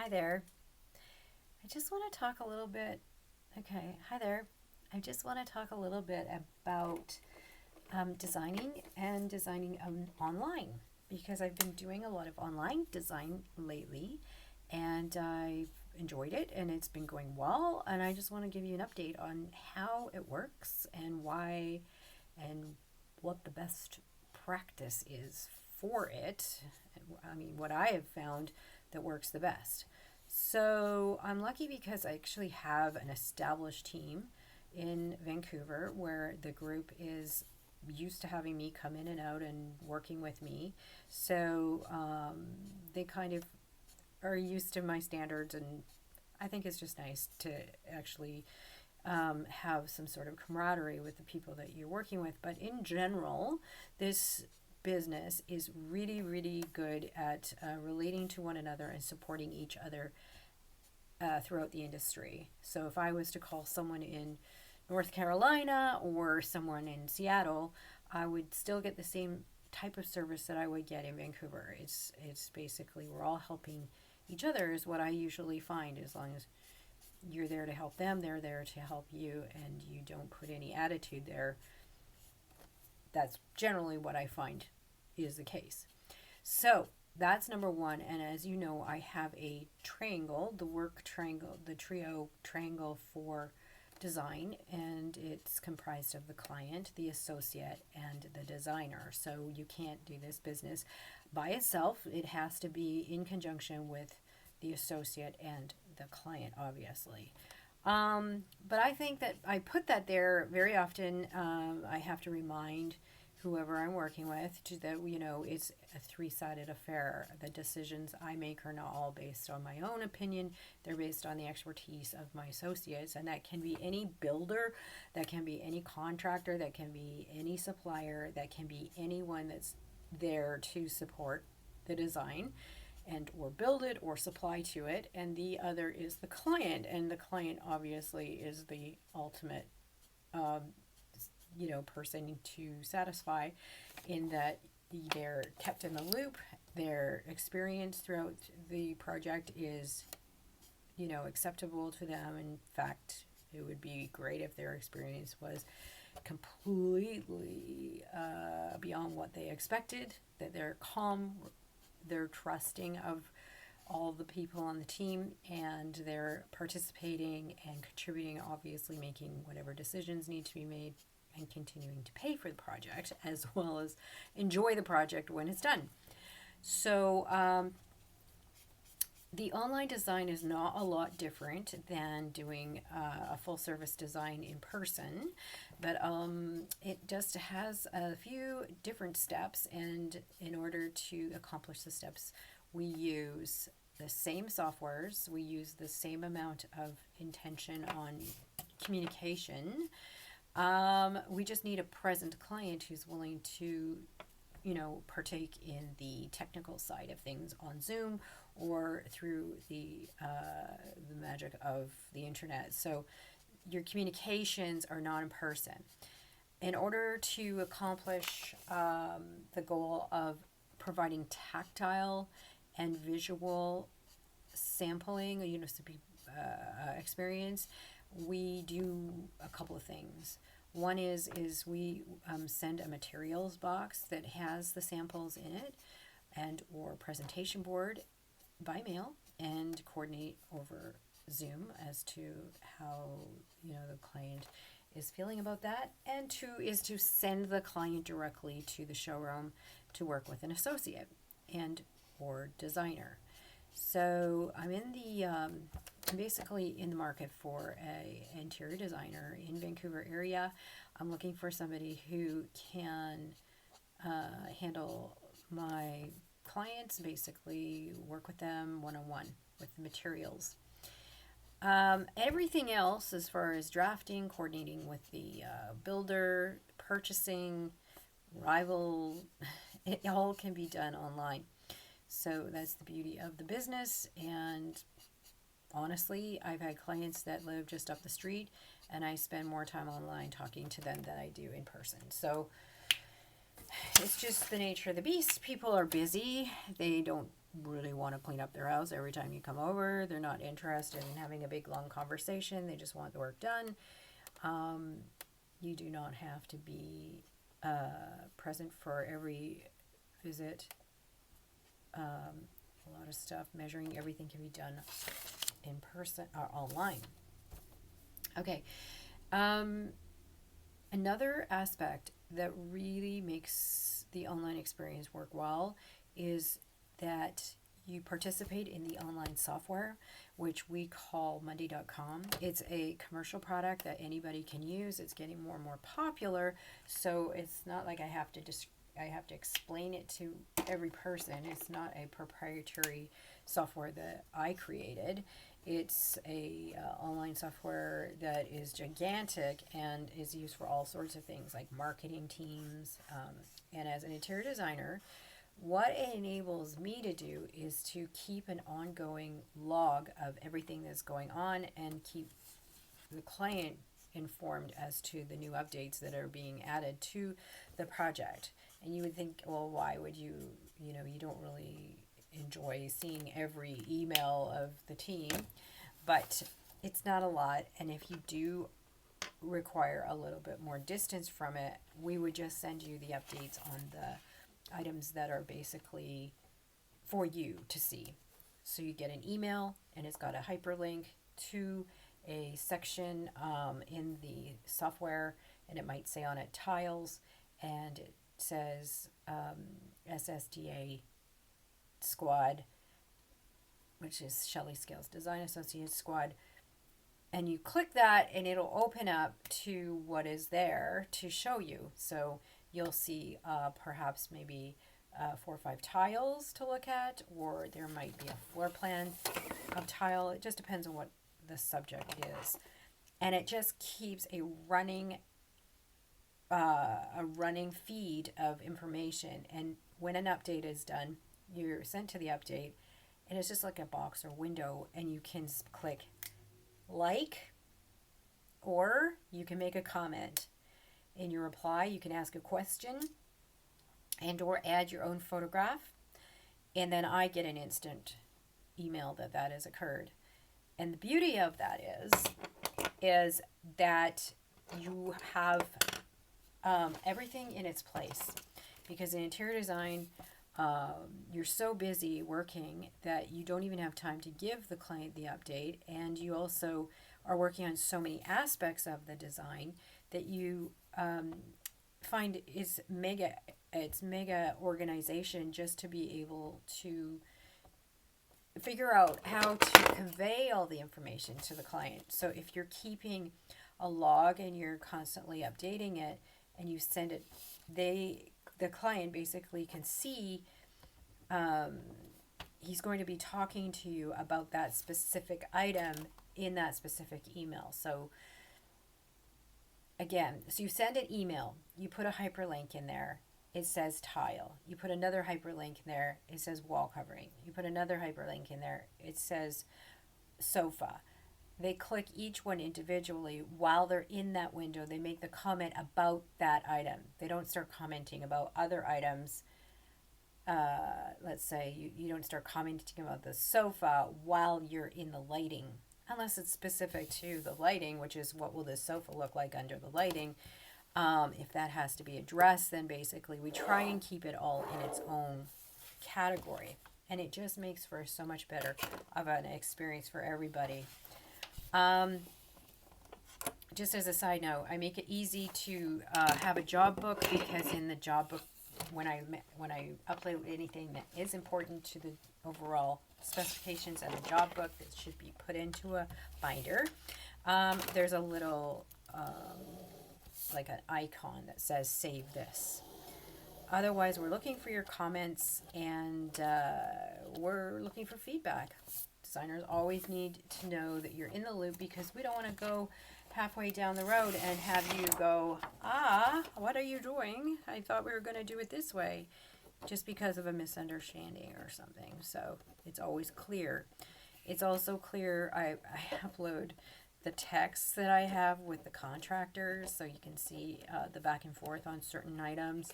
Hi there. I just want to talk a little bit. Okay, hi there. I just want to talk a little bit about designing and designing online because I've been doing a lot of online design lately and I've enjoyed it and it's been going well. And I just want to give you an update on how it works and why and what the best practice is for it. I mean, what I have found that works the best. So I'm lucky because I actually have an established team in Vancouver where the group is used to having me come in and out and working with me. So they kind of are used to my standards, and I think it's just nice to actually have some sort of camaraderie with the people that you're working with. But in general, this business is really, really good at relating to one another and supporting each other throughout the industry. So if I was to call someone in North Carolina or someone in Seattle, I would still get the same type of service that I would get in Vancouver. It's basically we're all helping each other is what I usually find. As long as you're there to help them, they're there to help you, and you don't put any attitude there. That's generally what I find is the case. So that's number one. And as you know, I have a triangle, the work triangle, the trio triangle for design, and it's comprised of the client, the associate, and the designer. So you can't do this business by itself. It has to be in conjunction with the associate and the client, obviously. But I think that I put that there very often. I have to remind whoever I'm working with to that it's a three-sided affair. The decisions I make are not all based on my own opinion. They're based on the expertise of my associates, and that can be any builder, that can be any contractor, that can be any supplier, that can be anyone that's there to support the design and or build it or supply to it, and the other is the client, and the client obviously is the ultimate um, person to satisfy, in that they're kept in the loop. Their experience throughout the project is acceptable to them. In fact, it would be great if their experience was completely beyond what they expected, that they're calm, they're trusting of all the people on the team, and they're participating and contributing, obviously making whatever decisions need to be made, and continuing to pay for the project as well as enjoy the project when it's done. So the online design is not a lot different than doing a full service design in person, but it just has a few different steps. And in order to accomplish the steps, we use the same softwares, we use the same amount of intention on communication. We just need a present client who's willing to partake in the technical side of things on Zoom or through the magic of the internet. So your communications are not in person. In order to accomplish the goal of providing tactile and visual sampling, experience, we do a couple of things. One is we send a materials box that has the samples in it, and or presentation board by mail, and coordinate over Zoom as to how the client is feeling about that. And two is to send the client directly to the showroom to work with an associate and or designer. So I'm basically in the market for a interior designer in Vancouver area. I'm looking for somebody who can handle my clients, basically work with them one on one with the materials. Everything else, as far as drafting, coordinating with the builder, purchasing, rival, it all can be done online. So that's the beauty of the business. And honestly, I've had clients that live just up the street, and I spend more time online talking to them than I do in person. So it's just the nature of the beast. People are busy. They don't really want to clean up their house every time you come over. They're not interested in having a big long conversation. They just want the work done. You do not have to be present for every visit. A lot of stuff, measuring everything can be done in person or online. Okay. Another aspect that really makes the online experience work well is that you participate in the online software, which we call Monday.com. It's a commercial product that anybody can use. It's getting more and more popular, so it's not like I have to explain it to every person. It's not a proprietary software that I created. It's a online software that is gigantic and is used for all sorts of things like marketing teams. And as an interior designer, what it enables me to do is to keep an ongoing log of everything that's going on and keep the client informed as to the new updates that are being added to the project. And you would think, well, why would you don't really enjoy seeing every email of the team, but it's not a lot. And if you do require a little bit more distance from it, we would just send you the updates on the items that are basically for you to see. So you get an email and it's got a hyperlink to a section in the software, and it might say on it tiles, and it says SSDA Squad, which is Shelley Scales Design Associates Squad, and you click that and it'll open up to what is there to show you. So you'll see perhaps maybe 4 or 5 tiles to look at, or there might be a floor plan of tile. It just depends on what the subject is, and it just keeps a running feed of information. And when an update is done, you're sent to the update, and it's just like a box or window, and you can click like, or you can make a comment. In your reply, you can ask a question and or add your own photograph, and then I get an instant email that has occurred. And the beauty of that is that you have everything in its place, because in interior design, you're so busy working that you don't even have time to give the client the update, and you also are working on so many aspects of the design that you find it's mega organization just to be able to figure out how to convey all the information to the client. So if you're keeping a log and you're constantly updating it and you send it, the client basically can see he's going to be talking to you about that specific item in that specific email. So again, so you send an email, you put a hyperlink in there, it says tile. You put another hyperlink in there, it says wall covering. You put another hyperlink in there, it says sofa. They click each one individually. While they're in that window, they make the comment about that item. They don't start commenting about other items. Let's say you don't start commenting about the sofa while you're in the lighting, unless it's specific to the lighting, which is what will this sofa look like under the lighting. If that has to be addressed, then basically we try and keep it all in its own category. And it just makes for so much better of an experience for everybody. Just as a side note, I make it easy to have a job book, because in the job book, when I upload anything that is important to the overall specifications and the job book that should be put into a binder, there's a little like an icon that says save this. Otherwise, we're looking for your comments, and we're looking for feedback. Designers always need to know that you're in the loop, because we don't want to go halfway down the road and have you go, what are you doing? I thought we were going to do it this way, just because of a misunderstanding or something. So it's always clear. It's also clear, I upload the texts that I have with the contractors, so you can see the back and forth on certain items.